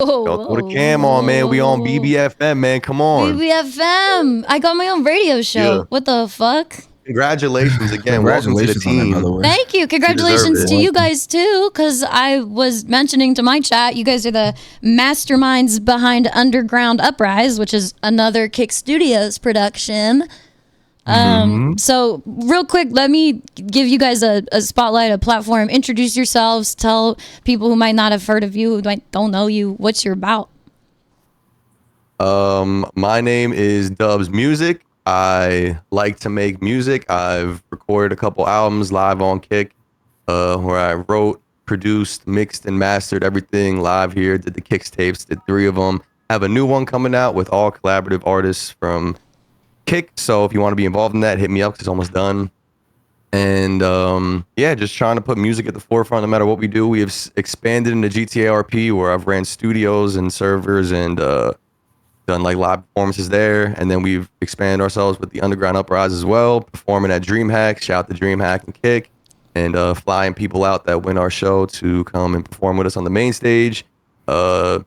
Yo, throw the cam on, man. We on Oh, BBFM, man. Come on. BBFM. I got my own radio Yeah. show. What the fuck? Congratulations again. Welcome to the Congratulations on that, by the team. way. Thank you. You deserve Congratulations it. to you guys too, because I was mentioning to my chat, you guys are the masterminds behind Underground Uprise, which is another Kick Studios production. So real quick, let me give you guys a spotlight, a platform. Introduce yourselves. Tell people who might not have heard of you, who don't know you, what you're about. My name is Dubzmusic. I like to make music. I've recorded a couple albums live on Kick, where I wrote, produced, mixed, and mastered everything live here. Did the Kicks tapes, did 3 of them. Have a new one coming out with all collaborative artists from Kick. So if you want to be involved in that, hit me up 'cause it's almost done. And yeah, just trying to put music at the forefront no matter what we do. We have expanded into GTA RP, where I've ran studios and servers and done like live performances there. And then we've expanded ourselves with the Underground Uprise as well, performing at DreamHack. Shout out to DreamHack and Kick, and flying people out that win our show to come and perform with us on the main stage. Just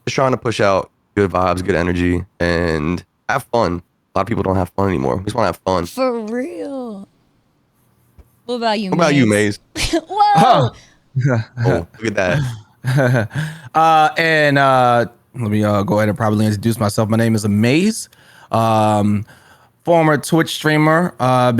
trying to push out good vibes, good energy, and have fun. A lot of people don't have fun anymore. We just want to have fun. For real. What about you, What about you, Maze? Whoa. Oh, look at that. And let me go ahead and probably introduce myself. My name is Uhmaayyze, former Twitch streamer. I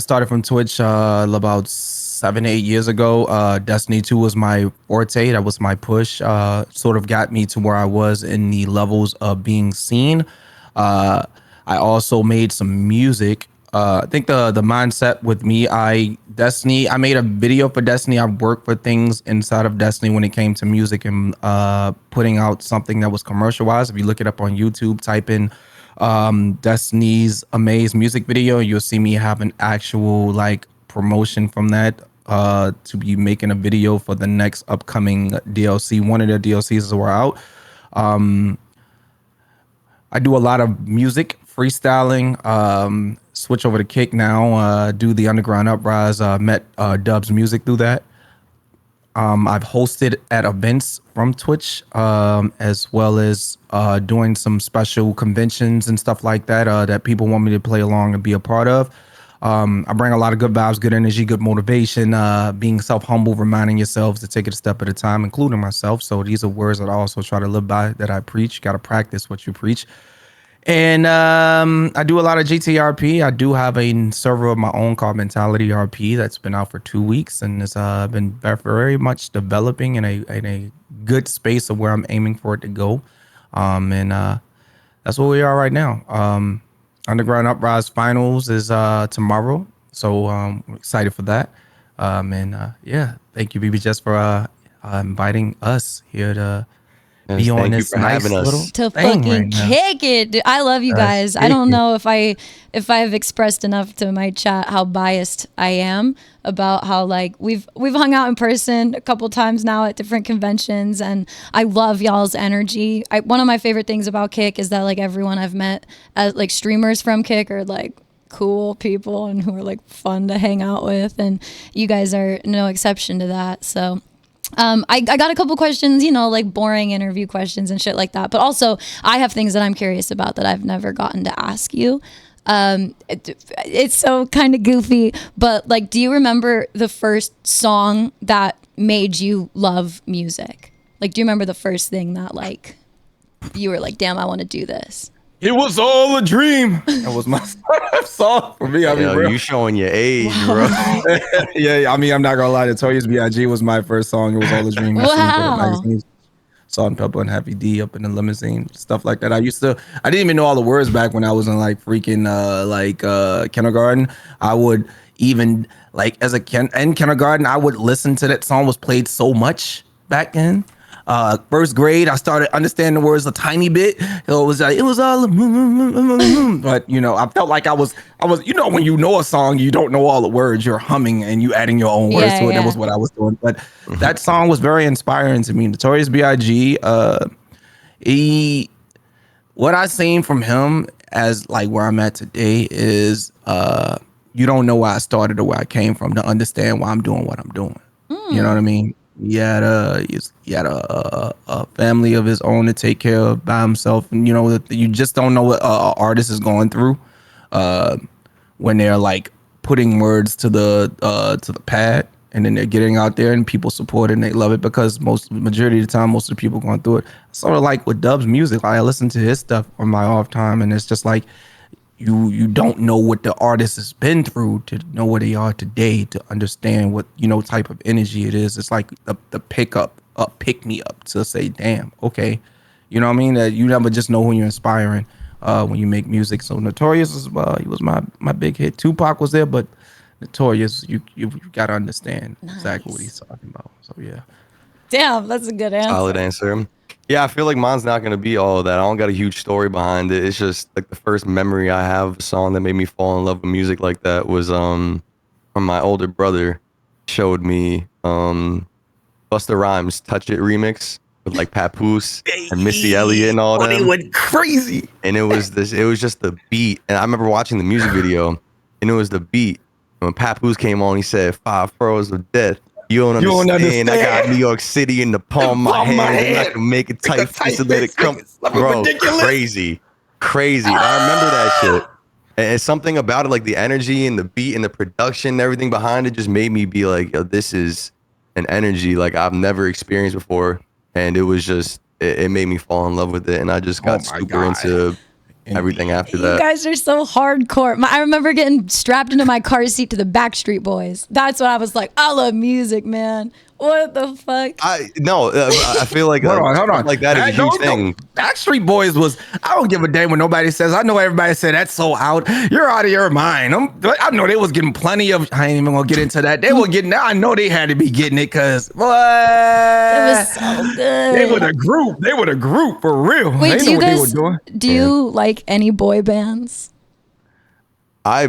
started from Twitch about 7-8 years ago. Destiny 2 was my forte. That was my push. Sort of got me to where I was in the levels of being seen. I also made some music. I think the mindset with me, I made a video for Destiny. I worked for things inside of Destiny when it came to music and putting out something that was commercialized. If you look it up on YouTube, type in Destiny's Uhmaayyze music video, you'll see me have an actual like promotion from that to be making a video for the next upcoming DLC. One of the DLCs are out. I do a lot of music, freestyling, switch over to Kick now, do the Underground Uprise, met Dubzmusic through that. I've hosted at events from Twitch, as well as doing some special conventions and stuff like that that people want me to play along and be a part of. I bring a lot of good vibes, good energy, good motivation, being self-humble, reminding yourselves to take it a step at a time, including myself. So these are words that I also try to live by, that I preach. Got to practice what you preach. And I do a lot of GTRP. I do have a server of my own called Mentality RP that's been out for 2 weeks, and it's been very much developing in a good space of where I'm aiming for it to go. And that's where we are right now. Underground Uprise Finals is tomorrow, so I'm excited for that. And yeah, thank you, BB, just for inviting us here to be on Thank you this for nice having us. little To thing fucking right now. kick it. Dude, I love you guys. I don't know if I have expressed enough to my chat how biased I am about how like we've hung out in person a couple times now at different conventions, and I love y'all's energy. One of my favorite things about Kick is that like everyone I've met as like streamers from Kick are like cool people and who are like fun to hang out with, and you guys are no exception to that. So I got a couple questions, you know, like boring interview questions and shit like that. But also, I have things that I'm curious about that I've never gotten to ask you. It's so kind of goofy, but like, do you remember the first song that made you love music? Like, do you remember the first thing that like you were like, damn, I want to do this? It was all a dream. That was my song for me. I mean, Yo, you showing your age, bro. yeah. I mean, I'm not gonna lie. Notorious B.I.G. was my first song. It was all a dream. Wow. Salt and Pepper and Happy D up in the limousine, stuff like that. I didn't even know all the words back when I was in like freaking kindergarten. I would even like in kindergarten, I would listen to that song was played so much back then. First grade, I started understanding the words a tiny bit. It was all, but you know, I felt like I was, you know, when you know a song, you don't know all the words, you're humming and you adding your own words to it. That was what I was doing. But that song was very inspiring to me. Notorious B.I.G. What I seen from him as like where I'm at today is, you don't know where I started or where I came from to understand why I'm doing what I'm doing. You know what I mean? He had a family of his own to take care of by himself, and you just don't know what a artist is going through when they're like putting words to the pad, and then they're getting out there and people support it and they love it, because majority of the time most of the people going through it. Sort of like with Dub's music, I listen to his stuff on my off time, and it's just like you don't know what the artist has been through to know where they are today, to understand what type of energy it is. It's like the pick me up to say, damn, okay, you know what I mean, that you never just know when you're inspiring when you make music. So Notorious as well, he was my big hit. Tupac was there, but Notorious, you gotta understand exactly what he's talking about. So yeah. Damn, that's a good answer. Solid answer. Yeah, I feel like mine's not gonna be all of that. I don't got a huge story behind it. It's just like the first memory I have of a song that made me fall in love with music like that was from my older brother. Showed me Busta Rhymes' "Touch It" remix with like Papoose and Missy Elliott and all that. They went crazy. And it was just the beat. And I remember watching the music video, and it was the beat. And when Papoose came on, he said 5 furrows of death. You don't understand. I got New York City in the palm of my hand, and I can make it tight fist and let it come. Bro, crazy. I remember that shit. And it's something about it, like the energy and the beat and the production and everything behind it just made me be like, yo, this is an energy like I've never experienced before. And it was just, it made me fall in love with it. And I just got super into everything after that. You guys are so hardcore. I remember getting strapped into my car seat to the Backstreet Boys. That's when I was like, I love music, man. What the fuck? I feel like hold on. Like that is a huge thing. Backstreet Boys was. I don't give a damn what nobody says. I know everybody said that's so out. You're out of your mind. I know they was getting plenty of. I ain't even gonna get into that. They were getting. I know they had to be getting it because what? It was so good. They were the group for real. Wait, do you like any boy bands? I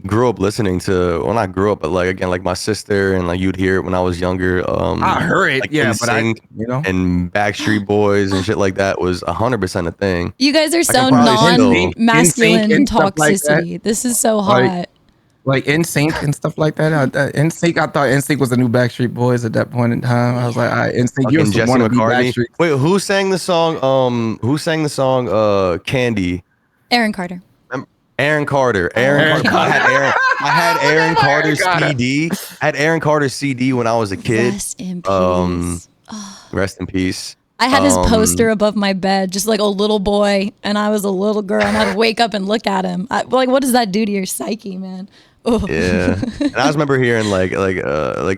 grew up listening to, well, not grew up, but like my sister, and like you'd hear it when I was younger. I heard it, like yeah, but and Backstreet Boys and shit like that was 100% a thing. You guys are so non-masculine toxicity. This is so hot. Like NSYNC and stuff like that. NSYNC, I thought NSYNC was the new Backstreet Boys at that point in time. I was like, all right, NSYNC, you Jesse want to be McCartney. Backstreet. Wait, who sang the song? Candy? Aaron Carter. Aaron Carter. I had Aaron Carter's CD. I had Aaron Carter's CD when I was a kid. Rest in peace. Rest in peace. I had his poster above my bed, just like a little boy, and I was a little girl, and I'd wake up and look at him. Like, what does that do to your psyche, man? Oh. Yeah, and I just remember hearing like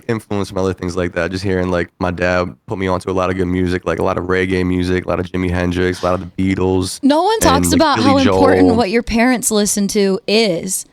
influence from other things like that. Just hearing like my dad put me onto a lot of good music, like a lot of reggae music, a lot of Jimi Hendrix, a lot of the Beatles. No one talks and, about Billy how Joel. important what your parents listen to is.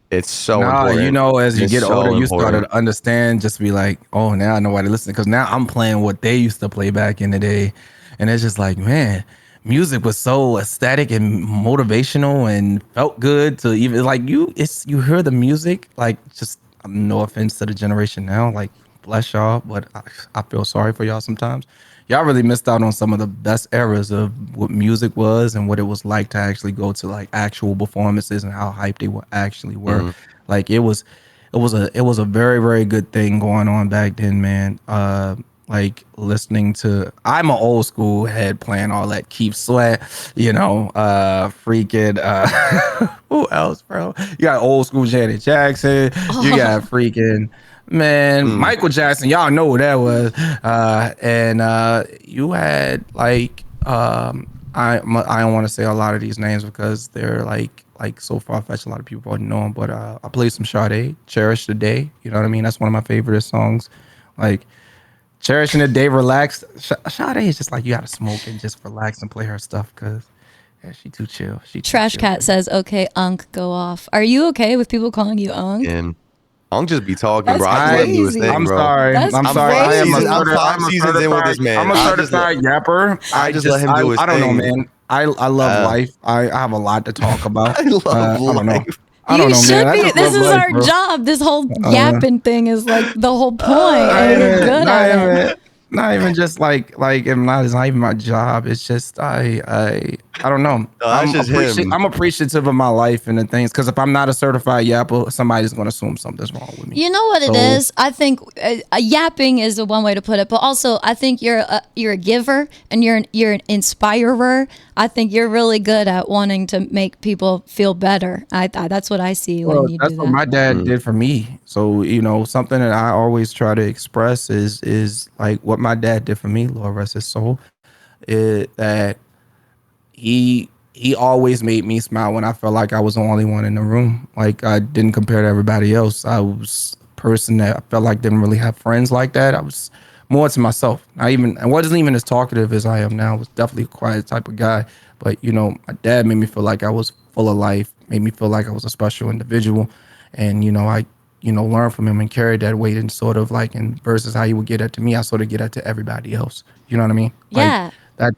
It's so important. As you get older, you start important. to understand. Just be like, oh, now I know why they listen. Because now I'm playing what they used to play back in the day, and it's just like, man. Music was so aesthetic and motivational and felt good to even like you hear the music, like, just no offense to the generation now, like, bless y'all, but I feel sorry for y'all sometimes. Y'all really missed out on some of the best eras of what music was and what it was like to actually go to like actual performances and how hyped they actually were. Like it was a very, very good thing going on back then, man. Like listening to, I'm an old school head playing all that Keith Sweat, freaking, who else, bro? You got old school Janet Jackson. You got freaking, man, Michael Jackson. Y'all know who that was. And you had like, I don't want to say a lot of these names because they're like so far-fetched. A lot of people probably know them, but I played some Sade, Cherish the Day. You know what I mean? That's one of my favorite songs. Like, Cherishing the Day, relax. Sade is just like, you gotta smoke and just relax and play her stuff because she too chill. Trash Cat says, okay, Unk, go off. Are you okay with people calling you Unk? And I'll just be talking, That's bro. I just let him do his crazy. thing, I'm bro. sorry. That's I'm sorry. I'm 5 seasons in with this man. I'm a certified yapper. I just let him do his I don't know, thing. man. I love life. I have a lot to talk about. I love I don't know. life. I don't You know, should man. be. This is our job. This whole yapping thing is like the whole point. And you're good at it. not even just it's not even my job. It's just I don't know. No, that's just him. I'm appreciative of my life and the things, because if I'm not a certified yapper, somebody's gonna assume something's wrong with me. You know what it is? I think yapping is the one way to put it, but also I think you're a giver and you're an inspirer. I think you're really good at wanting to make people feel better. That's what I see when you That's do what that. my dad did for me. So, something that I always try to express is like what my dad did for me, Lord rest his soul, that he always made me smile when I felt like I was the only one in the room. Like, I didn't compare to everybody else. I was a person that I felt like didn't really have friends like that. I was more to myself. I wasn't even as talkative as I am now. I was definitely a quiet type of guy. But my dad made me feel like I was full of life, made me feel like I was a special individual. And I learned from him and carried that weight, and sort of like, in versus how he would get that to me, I sort of get that to everybody else. You know what I mean? Like Yeah. that.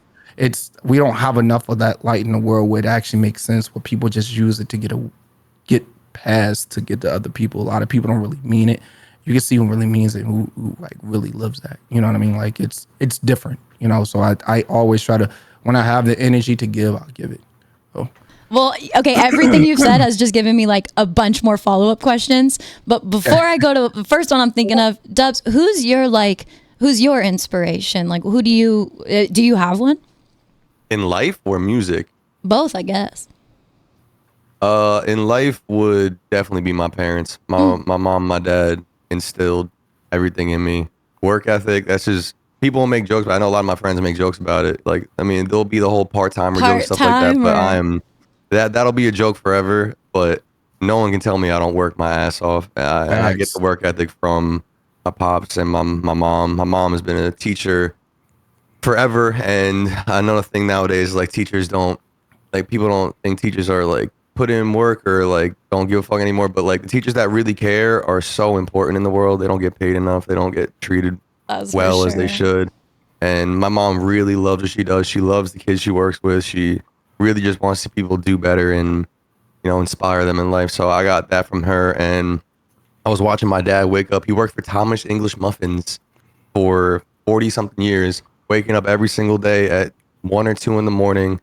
We don't have enough of that light in the world where it actually makes sense, where people just use it to get past, to get to other people. A lot of people don't really mean it. You can see who really means it, who like really lives that. You know what I mean? Like, it's different. So I always try to, when I have the energy to give, I'll give it. So Well, okay, everything you've said has just given me like a bunch more follow-up questions. But before I go to the first one I'm thinking of, Dubs, who's your inspiration? Like, who do you have one? In life or music? Both, I guess. In life would definitely be my parents. My mom, my dad instilled everything in me. Work ethic. That's just, people will make jokes, but I know a lot of my friends make jokes about it. Like, I mean, there'll be the whole part-timer joke, stuff like that. But that'll be a joke forever. But no one can tell me I don't work my ass off. I get the work ethic from my pops and my mom. My mom has been a teacher forever, and another thing nowadays, like, teachers don't, like, people don't think teachers are like put in work or like don't give a fuck anymore, but like the teachers that really care are so important in the world. They don't get paid enough, they don't get treated well as they should. And my mom really loves what she does. She loves the kids she works with. She really just wants to see people do better and inspire them in life. So I got that from her. And I was watching my dad wake up. He worked for Thomas English Muffins for 40 something years, waking up every single day at 1 or 2 in the morning,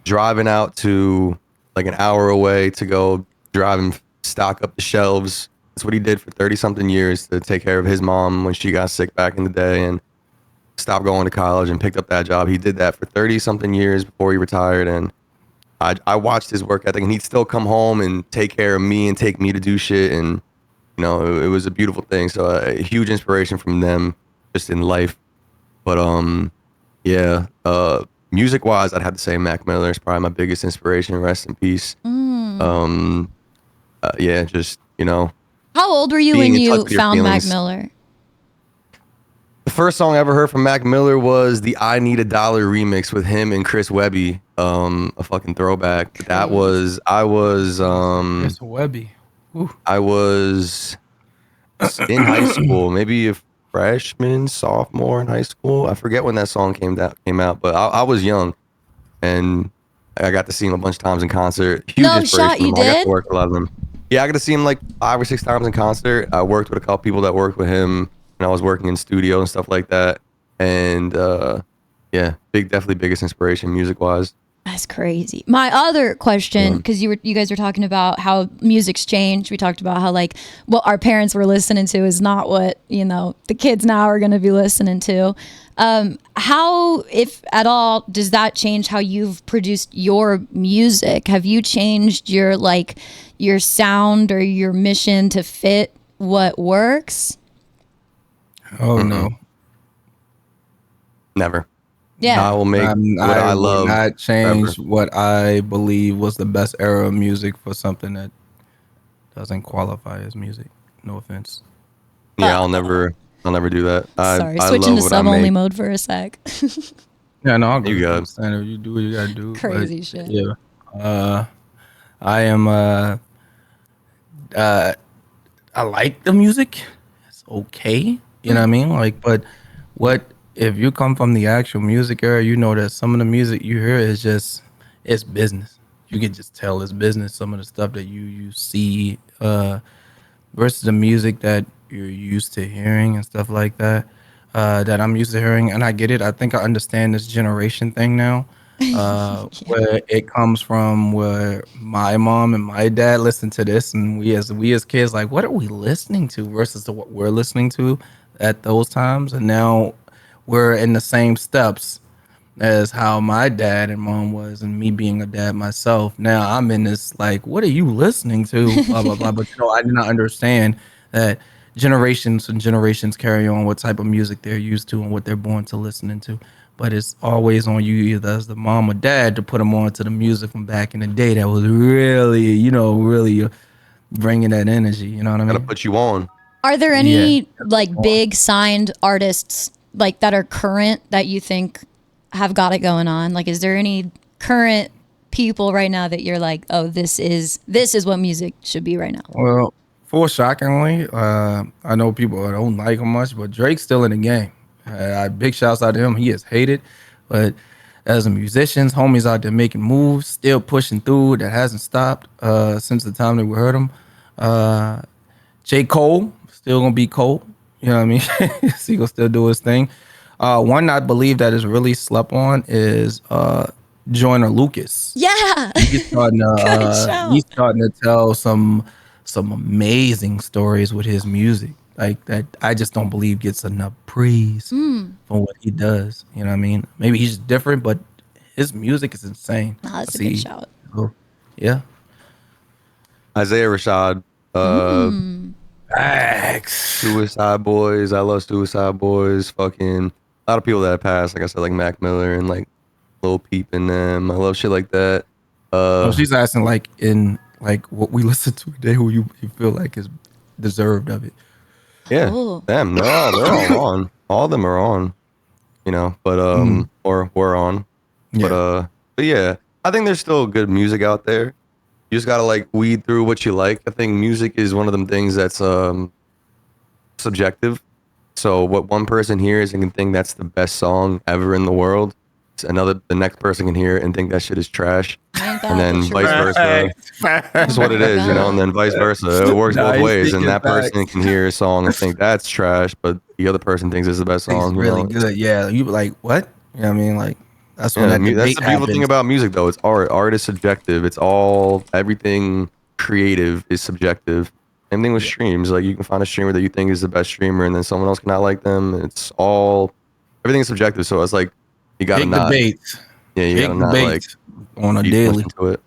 driving out to like an hour away to go drive and stock up the shelves. That's what he did for 30 something years, to take care of his mom when she got sick back in the day, and stopped going to college and picked up that job. He did that for 30 something years before he retired. And I watched his work ethic, and he'd still come home and take care of me and take me to do shit. And, it was a beautiful thing. So a huge inspiration from them just in life. But, yeah, music wise, I'd have to say Mac Miller is probably my biggest inspiration. Rest in peace. Yeah, just, How old were you being when in touch you with your found Mac feelings. Miller? The first song I ever heard from Mac Miller was the "I Need a Dollar" remix with him and Chris Webby. A fucking throwback. But Chris Webby. I was in high school, maybe a freshman, sophomore in high school. I forget when that song came out, but I was young, and I got to see him a bunch of times in concert. Huge No inspiration shot, from you him. I got did? to work with a lot of them. Yeah, I got to see him like 5 or 6 times in concert. I worked with a couple people that worked with him, and I was working in studio and stuff like that. And yeah, definitely biggest inspiration music wise. That's crazy. My other question, because you guys were talking about how music's changed. We talked about how like what our parents were listening to is not what the kids now are going to be listening to. How, if at all, does that change how you've produced your music? Have you changed your sound or your mission to fit what works? Oh no. Never. Yeah. I will make what I would love not change forever. what I believe was the best era of music for something that doesn't qualify as music. No offense. Yeah, I'll never do that. Sorry, I switching love to what I sub only make. mode for a sec. Yeah, no, I'll go. You got it. Understand. You do what you gotta do. Crazy shit. Yeah. I am. I like the music. It's okay. You know what I mean? Like, but what if you come from the actual music era? You know that some of the music you hear is just it's business. You can just tell it's business. Some of the stuff that you see versus the music that you're used to hearing and stuff like that. that I'm used to hearing, and I get it. I think I understand this generation thing now, where it comes from, where my mom and my dad listened to this, and we as kids, like, what are we listening to versus to what we're listening to at those times, and now we're in the same steps as how my dad and mom was, and me being a dad myself. Now I'm in this like, what are you listening to? Blah blah blah. But I did not understand that generations and generations carry on what type of music they're used to and what they're born to listening to. But it's always on you, either as the mom or dad, to put them on to the music from back in the day that was really, really bringing that energy. You know what I Gotta mean? put you on. Are there Yeah. any like big signed artists like that are current that you think have got it going on? Like, is there any current people right now that you're like, oh, this is what music should be right now? Well, for shockingly, I know people that don't like him much, but Drake's still in the game. Big shouts out to him. He is hated, but as a musician, homies out there making moves, still pushing through. That hasn't stopped since the time that we heard him. J. Cole still gonna be Cole. You know what I mean? He gonna still do his thing. One I believe that is really slept on is Joyner Lucas. Yeah. He's starting to Good shout. he's starting to tell some amazing stories with his music. Like that, I just don't believe gets enough praise for what he does. You know what I mean? Maybe he's different, but his music is insane. Nah, that's a See, good shout. so, yeah. Isaiah Rashad, Facts. Suicide Boys. I love Suicide Boys. Fucking a lot of people that have passed. Like I said, like Mac Miller and like Lil Peep and them. I love shit like that. Oh, she's asking like in like what we listen to today, who you feel like is deserved of it. Yeah, Oh. them. They're all on. All of them are on. You know, but or were on. Yeah. But yeah, I think there's still good music out there. You just gotta like weed through what you like. I think music is one of them things that's subjective. So what one person hears and can think that's the best song ever in the world, the next person can hear it and think that shit is trash, Ain't that and then the vice truth? versa. That's what it is, you know. And then vice versa, it works both Nice ways. And thinking that person facts. can hear a song and think that's trash, but the other person thinks it's the best It's song. You really know? good. Yeah. You like what? You know what I mean? Like that's when Yeah, that that's debate the beautiful thing happens. about music, though. It's art. Art is subjective. It's all everything creative is subjective. Same thing with streams. Like you can find a streamer that you think is the best streamer, and then someone else cannot like them. It's all everything is subjective. So it's like you gotta Big not. debates. Yeah, you Big gotta not like debates on a be too much daily. into it.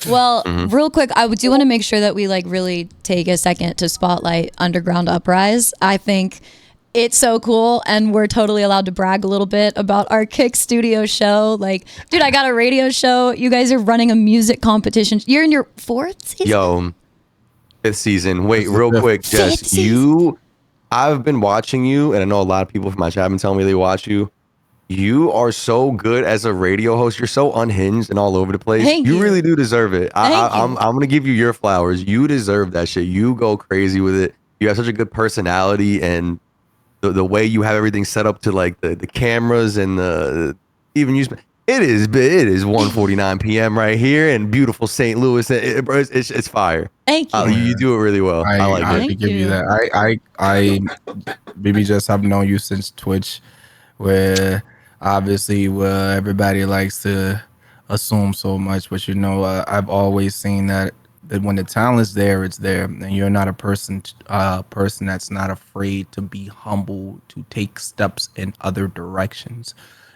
Well, real quick, I do want to make sure that we like really take a second to spotlight Underground Uprise. I think it's so cool, and we're totally allowed to brag a little bit about our Kick Studio show. Like, dude, I got a radio show. You guys are running a music competition. You're in your fourth season? Yo, fifth season. Wait, This is real the quick, fifth Jess. season. I've been watching you, and I know a lot of people from my chat have been telling me they watch you. You are so good as a radio host. You're so unhinged and all over the place. Thank you. Really do deserve it. Thank I'm you. gonna give you your flowers. You deserve that shit. You go crazy with it. You have such a good personality, and the way you have everything set up to like the cameras and the even use. It is 1:49 p.m. right here in beautiful St. Louis. It's fire. Thank you. You do it really well. I like I it. Thank could give you you. that. Baby, just have known you since Twitch, where obviously where everybody likes to assume so much, but I've always seen that when the talent's there, it's there, and you're not a person that's not afraid to be humble, to take steps in other directions,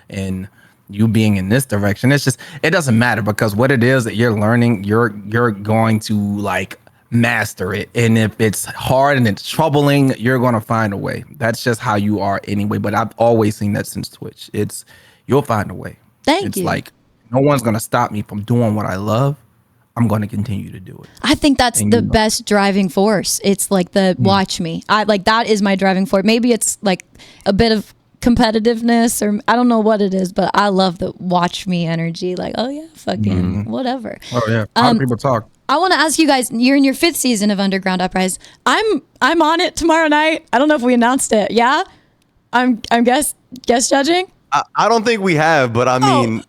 and you being in this direction, it doesn't matter, because what it is that you're learning, you're going to like master it, and if it's hard and it's troubling, you're going to find a way. That's just how you are anyway. But I've always seen that since Twitch. You'll find a way. Thank It's you. like no one's going to stop me from doing what I love. I'm going to continue to do it. I think that's And the you know. best driving force. It's like the watch me. I like that is my driving force. Maybe it's like a bit of competitiveness, or I don't know what it is, but I love the watch me energy. Like, oh yeah, fucking whatever. Oh yeah, a lot of people talk. I want to ask you guys, you're in your fifth season of Underground Uprise. I'm on it tomorrow night. I don't know if we announced it. Yeah? I'm guest judging. I don't think we have, but I Oh. mean,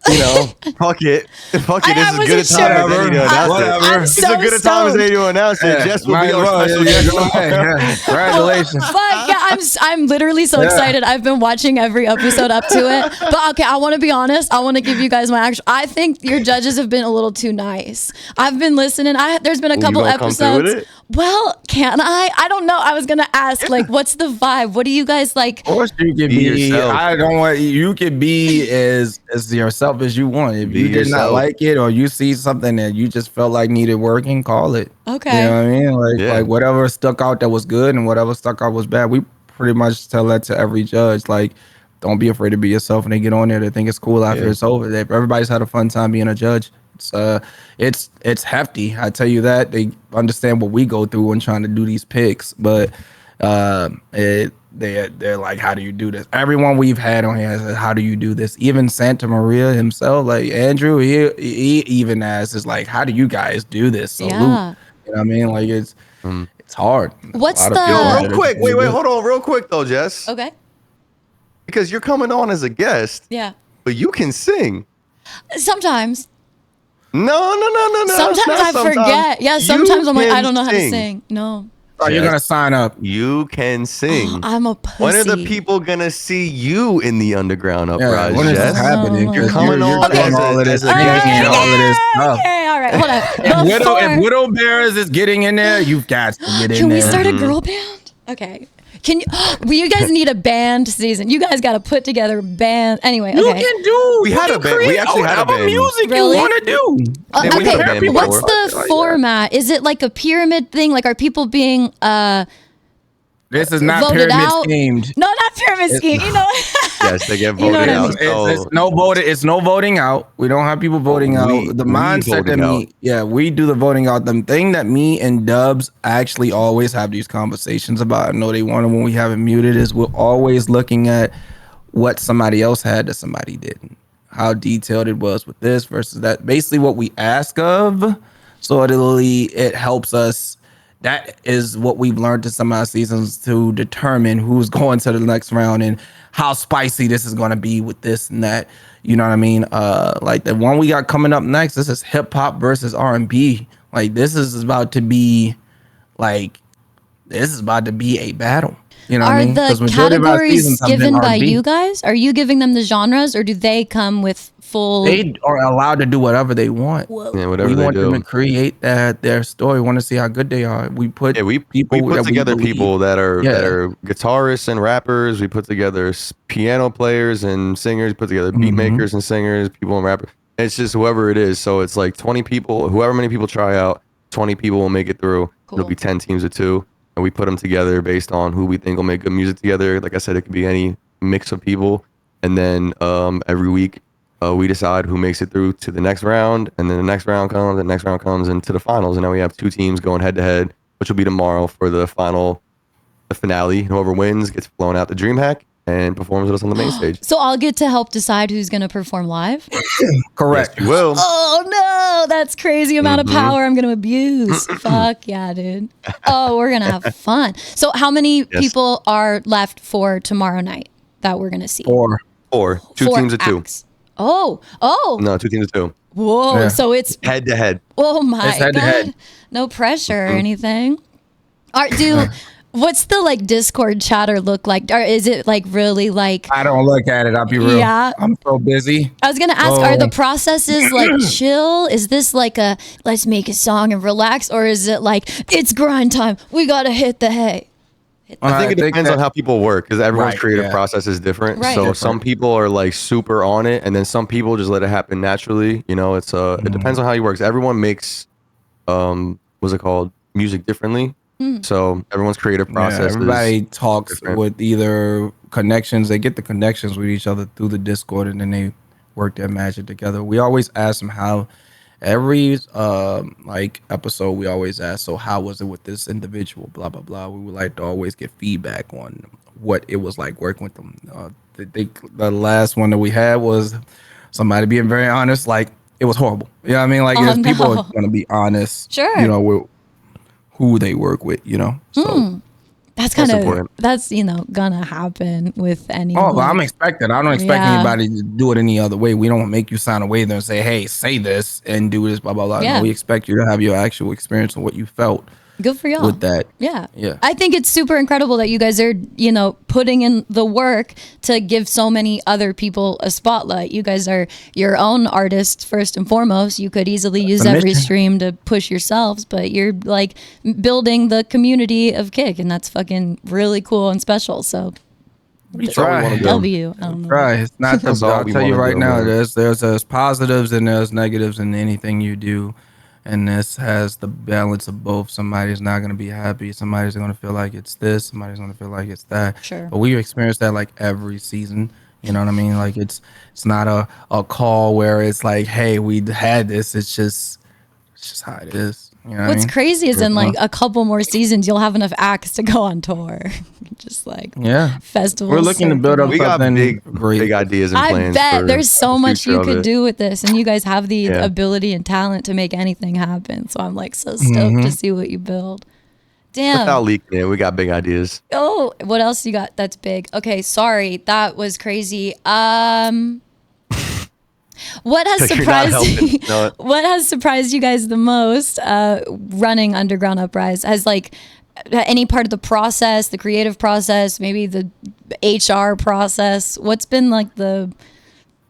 fuck it. Fuck it. This I is good a wasn't time as sure. any to announce Whatever. it. I'm It's so a good a time as stoked. any to announce it. Jess will might be as our well. special Yeah, guest. go ahead. Yeah. Congratulations. But yeah, I'm literally so excited. I've been watching every episode up to it. But okay, I want to be honest. I want to give you guys my actual. I think your judges have been a little too nice. I've been listening. There's been a couple gonna come through with episodes. it? Well, can I? I don't know. I was gonna ask, like, what's the vibe? What do you guys like? Of course you can Be be. yourself. I don't want you can be as yourself as you want. If Be you did not yourself. like it or you see something that you just felt like needed working, call it. Okay. You know what I mean? Like Yeah. like whatever stuck out that was good and whatever stuck out was bad. We pretty much tell that to every judge. Like, don't be afraid to be yourself when they get on there. They think it's cool after it's over. Everybody's had a fun time being a judge. It's hefty. I tell you that. They understand what we go through when trying to do these picks, but they're like, how do you do this? Everyone we've had on here says, how do you do this? Even Santa Maria himself, like Andrew, he even asks, is like, how do you guys do this? Salute. Yeah. You know what I mean? Like it's hard. What's A lot of the- people Yo, out real there quick. that Wait, do it. hold on, real quick though, Jess. Okay. Because you're coming on as a guest, Yeah. but you can sing. Sometimes. No. Sometimes It's not I forget. Yeah. Sometimes You I'm like, I can don't know how to sing. No. Oh, you're Jess. gonna sign up. You can sing. I'm a pussy. When are the people gonna see you in the underground Yeah, uprise, when is this Jess? happening? No. Because Coming you're on doing as all of this a picking guest and all of this stuff. Okay, all right. Hold on. If Widow Bears is getting in there, you've got to get in Can we there. start a girl band? Okay. Can you? Well, you guys need a band season. You guys got to put together a band. Anyway, You okay. can do. We you had can a band. create We actually had a whatever band. music Really? you want to do. Yeah, we had a Okay. band before. What's the Like that. format? Is it like a pyramid thing? Like, are people being This is not voted pyramid out? schemed. No, not pyramid scheme. You know. Yes, they get You know voted what I out. mean? So It's no voting. It's no voting out. We don't have people voting out. The we mindset that voting out. we do the voting out. The thing that me and Dubs actually always have these conversations about. I know they want them when we have it muted. Is we're always looking at what somebody else had that somebody didn't. How detailed it was with this versus that. Basically, what we ask of. So it helps us. That is what we've learned in some of our seasons to determine who's going to the next round and how spicy this is going to be with this and that. You know what I mean? Like the one we got coming up next, this is hip hop versus R&B. Like this is about to be a battle. You know what I Are mean? 'Cause the majority of our categories seasons have been given by R&B. you guys? Are you giving them the genres, or do they come with full? They are allowed to do whatever they want. yeah, whatever We they want them to do. create their story. We want to see how good they are. We put Yeah, we people put that together believe. people that are Yeah. guitarists and rappers. We put together piano players and singers. Put together beat Mhm. makers and singers, people and rappers. It's just whoever it is. So it's like 20 people. Whoever many people try out, 20 people will make it through. Cool. It'll be 10 teams of 2, and we put them together based on who we think will make good music together. Like I said, it could be any mix of people, and then every week we decide who makes it through to the next round, and then the next round comes, and the next round comes into the finals, and now we have 2 teams going head to head, which will be tomorrow for the finale. Whoever wins gets flown out to DreamHack and performs with us on the main stage. So I'll get to help decide who's going to perform live. Correct. You will. Oh no, that's crazy amount of power I'm going to abuse. Fuck yeah, dude. Oh, we're going to have fun. So how many people are left for tomorrow night that we're going to see? 4. 2 4 teams of 2. acts. Oh. No, 2 teams of 2. Whoa. Yeah. So it's Head to head. oh my It's head to god. head. No pressure or anything. What's the like Discord chatter look like? Or is it like really like I don't look at it. I'll be real. Yeah. I'm so busy. I was gonna ask, are the Oh. processes like chill? Is this like a let's make a song and relax, or is it like it's grind time? We gotta hit the hay. I think it depends on how people work because everyone's Right, creative yeah. process is different. Right. So Different. some people are like super on it, and then some people just let it happen naturally. You know, it's it depends on how you work. Everyone makes what's it called, music differently. So everyone's creative process. is everybody talks different. with either connections. They get the connections with each other through the Discord, and then they work their magic together. We always ask them how. Every like episode, we always ask, so how was it with this individual? Blah blah blah. We would like to always get feedback on what it was like working with them. The last one that we had was somebody being very honest, like it was horrible. You know what I mean? Like Oh, if people no. are gonna be honest, Sure. you know, with who they work with, you know. So That's kind of important. that's gonna happen with any. Oh, but I'm expecting. I don't expect Yeah. anybody to do it any other way. We don't make you sign away there and say, "Hey, say this and do this." Blah blah blah. Yeah. No, we expect you to have your actual experience and what you felt Good for y'all. with that. Yeah. Yeah. I think it's super incredible that you guys are, putting in the work to give so many other people a spotlight. You guys are your own artists first and foremost. You could easily use every mission. stream to push yourselves, but you're like building the community of Kick, and that's fucking really cool and special. So We That's all we try. wanna do. W. I don't know. Right. It's not That's the, all I'll we tell you wanna right do, now, man. there's positives and there's negatives in anything you do. And this has the balance of both. Somebody's not going to be happy. Somebody's going to feel like it's this. Somebody's going to feel like it's that. Sure. But we experience that like every season. You know what I mean? Like it's not a call where it's like, hey, we had this. It's just how it is. You know what I What's mean? crazy is in like a couple more seasons, you'll have enough acts to go on tour. Just like Yeah. festivals. We're looking to build up We got something big great. ideas and I plans. bet for there's so the much future you of could it. do with this, and you guys have the Yeah. ability and talent to make anything happen. So I'm like so stoked to see what you build. Damn. Without leaking it, we got big ideas. Oh, what else you got that's big? Okay, sorry, that was crazy. What has You're not surprised helping, no. what has surprised you guys the most running Underground Uprise? Has like any part of the process, the creative process, maybe the HR process? What's been like the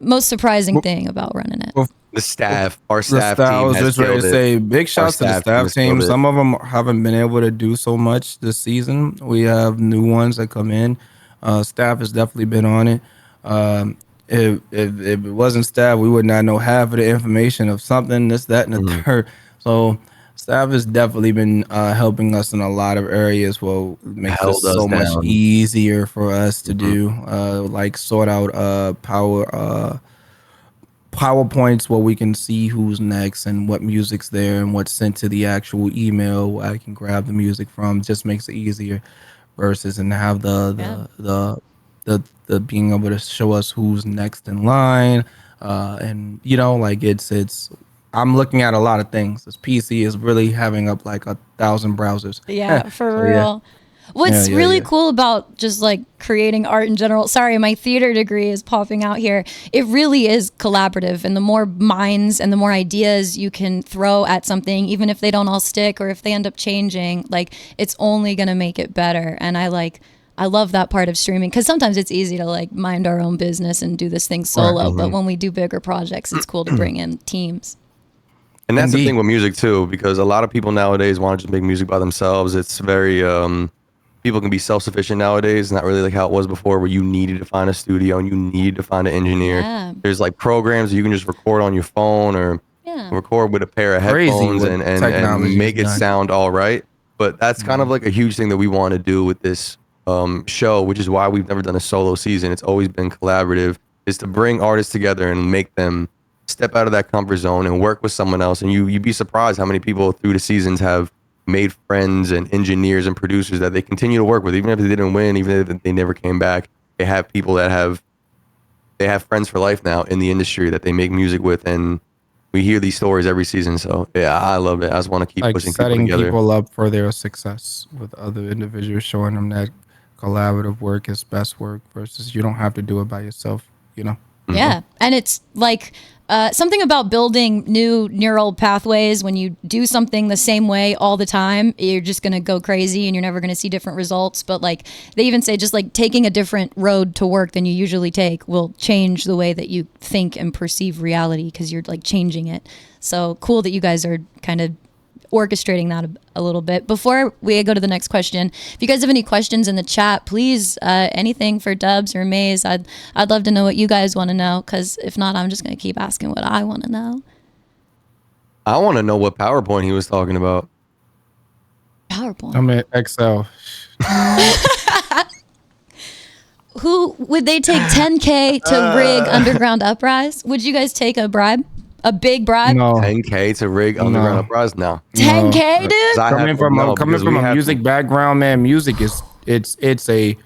most surprising thing about running it? The staff, our The staff staff, I team was has just ready killed to it. say big shouts to the staff team staff has team. killed it. Some of them haven't been able to do so much this season. We have new ones that come in. Staff has definitely been on it. If it wasn't staff, we would not know half of the information of something, this, that, and the Mm-hmm. third. So staff has definitely been helping us in a lot of areas. Well, it makes it Held us so much down. easier for us to Mm-hmm. do, like sort out PowerPoints where we can see who's next and what music's there and what's sent to the actual email where I can grab the music from. Just makes it easier versus and have the being able to show us who's next in line. And like it's I'm looking at a lot of things. This PC is really having up like 1,000 browsers. Yeah, for So, real. What's Yeah, really yeah. cool about just like creating art in general, sorry, my theater degree is popping out here. It really is collaborative, and the more minds and the more ideas you can throw at something, even if they don't all stick or if they end up changing, like it's only going to make it better. And I love that part of streaming because sometimes it's easy to like mind our own business and do this thing solo. Mm-hmm. But when we do bigger projects, it's cool to bring in teams. And that's the Indeed. thing with music too, because a lot of people nowadays want to just make music by themselves. It's very people can be self-sufficient nowadays, not really like how it was before, where you needed to find a studio and you needed to find an engineer. Yeah. There's like programs you can just record on your phone or Yeah. record with a pair of Crazy headphones what and technology's make it done. sound all right. But that's kind of like a huge thing that we want to do with this show, which is why we've never done a solo season. It's always been collaborative, is to bring artists together and make them step out of that comfort zone and work with someone else. And you'd be surprised how many people through the seasons have made friends and engineers and producers that they continue to work with, even if they didn't win, even if they never came back. They have people that they have friends for life now in the industry that they make music with, and we hear these stories every season. So yeah, I love it. I just want to keep Like pushing people setting together. people up for their success with other individuals, showing them that collaborative work is best work versus you don't have to do it by yourself. Yeah. And it's like something about building new neural pathways. When you do something the same way all the time, you're just going to go crazy and you're never going to see different results. But like they even say, just like taking a different road to work than you usually take will change the way that you think and perceive reality because you're like changing it. So cool that you guys are kind of orchestrating that a little bit. Before we go to the next question, if you guys have any questions in the chat, please, anything for Dubs or Maze, I'd love to know what you guys want to know, because if not, I'm just going to keep asking what I want to know. I want to know what PowerPoint he was talking about. PowerPoint. I'm at Excel. Who would they take 10K to rig Underground Uprise? Would you guys take a bribe? A big bribe? No. 10K to rig Underground Uprise? No. 10K, dude? Coming from a music background, man, music is it's a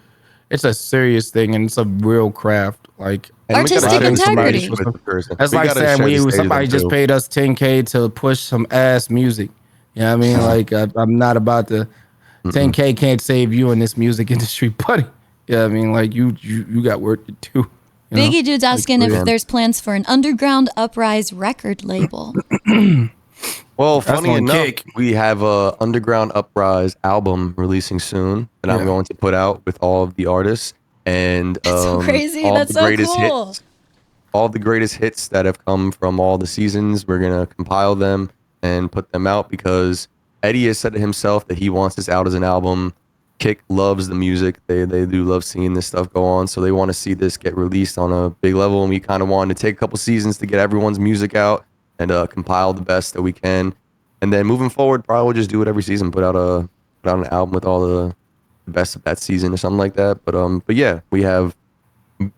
serious thing and it's a real craft. Like Artistic integrity. That's like saying somebody just paid us 10K to push some ass music. You know what I mean? Like I'm not about to 10K can't save you in this music industry, buddy. Yeah, I mean, like you got work to do. You know? Biggie Dude's asking if there's plans for an underground Uprise record label. Well, That's funny on enough, Kick. we have a Underground Uprise album releasing soon that I'm Yeah. going to put out with all of the artists and So crazy. all That's the so greatest cool. hits. All the greatest hits that have come from all the seasons. We're gonna compile them and put them out because Eddie has said it himself that he wants this out as an album. Kick loves the music. They do love seeing this stuff go on, so they want to see this get released on a big level. And we kind of wanted to take a couple seasons to get everyone's music out and compile the best that we can. And then moving forward, probably we'll just do it every season. Put out an album with all the best of that season or something like that. But yeah, we have,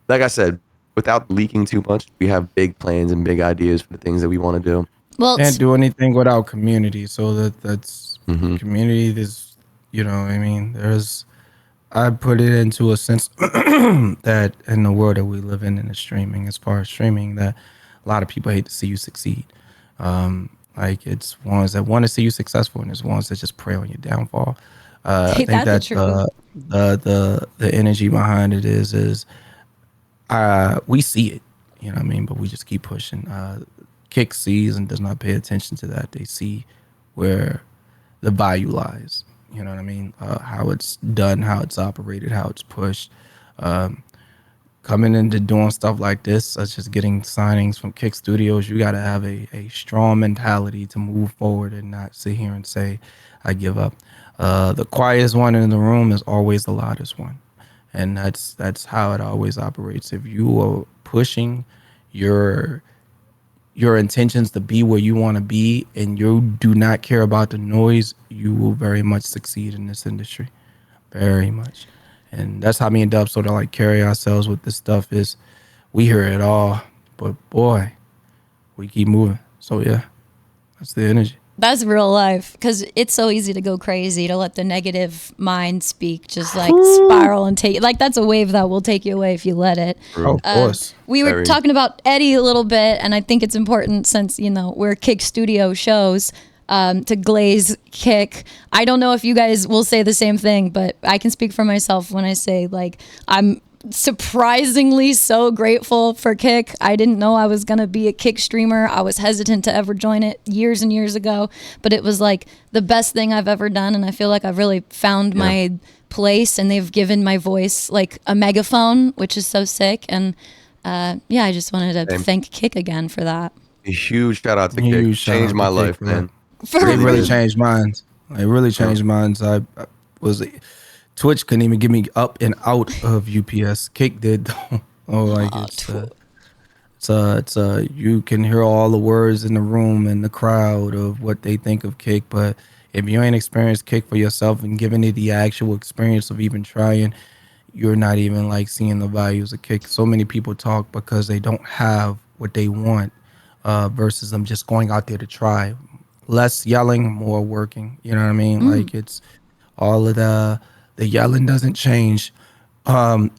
like I said, without leaking too much, we have big plans and big ideas for the things that we want to do. Well, Can't do anything without community. So that's community. There's, you know, I mean, I put it into a sense that in the world that we live in the streaming, as far as streaming, that a lot of people hate to see you succeed. Like it's ones that want to see you successful, and there's ones that just prey on your downfall. I think that's that the truth. the energy behind it is we see it, you know what I mean, but we just keep pushing. Kick sees and does not pay attention to that. They see where the value lies. You know what I mean? How it's done, how it's operated, how it's pushed. Coming into doing stuff like this, such as getting signings from Kick Studios, you got to have a strong mentality to move forward and not sit here and say, I give up. The quietest one in the room is always the loudest one. And that's how it always operates. If you are pushing your intentions to be where you want to be and you do not care about the noise, you will very much succeed in this industry. Very much. And that's how me and Dub sort of like carry ourselves with this stuff is we hear it all, but boy, we keep moving. So yeah, that's the energy. That's real life because it's so easy to go crazy, to let the negative mind speak, just like spiral and take, like that's a wave that will take you away if you let it. Oh, of course. We were Very. talking about Eddie a little bit, and I think it's important since, you know, we're Kick Studio shows, to glaze Kick. I don't know if you guys will say the same thing, but I can speak for myself when I say, like, I'm surprisingly so grateful for Kick. I didn't know I was going to be a Kick streamer. I was hesitant to ever join it years and years ago, but it was like the best thing I've ever done, and I feel like I've really found my place, and they've given my voice like a megaphone, which is so sick. And yeah, I just wanted to thank Kick again for that. A huge shout out to Kick. Huge shout Changed out my to Kick life, for that. man. For They really real. changed minds. They really changed minds. I was Twitch couldn't even get me up and out of UPS. Kick did though. Oh, like it's you can hear all the words in the room and the crowd of what they think of Kick, but if you ain't experienced Kick for yourself and giving it the actual experience of even trying, you're not even like seeing the values of Kick. So many people talk because they don't have what they want, versus them just going out there to try. Less yelling, more working. You know what I mean? Like it's all of the yelling doesn't change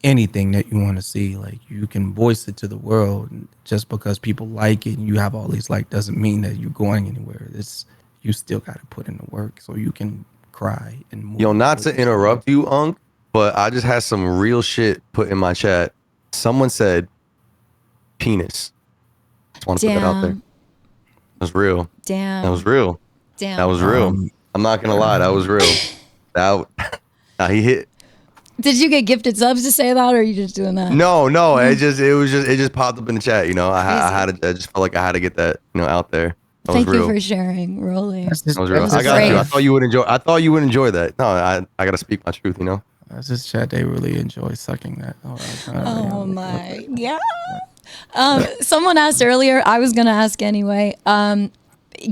anything that you want to see. Like you can voice it to the world. Just because people like it and you have all these like doesn't mean that you're going anywhere. It's you still got to put in the work so you can cry and move. Yo, not to interrupt you, Unc, but I just had some real shit put in my chat. Someone said penis. Just want to put that out there. Damn. That was real. Damn. That was real. Damn. That was real. I'm not gonna lie, that was real. Nah, he hit. Did you get gifted subs to say that, or are you just doing that? No, it just popped up in the chat. You know, I just felt like I had to get that, you know, out there. That Thank was real. you for sharing, Rolly. That's just, That was real. that's I just got you. I brave. thought you would enjoy. I thought you would enjoy that. No, I gotta speak my truth. You know. That's just chat. They really enjoy sucking that. Oh my god. Someone asked earlier, I was gonna ask anyway.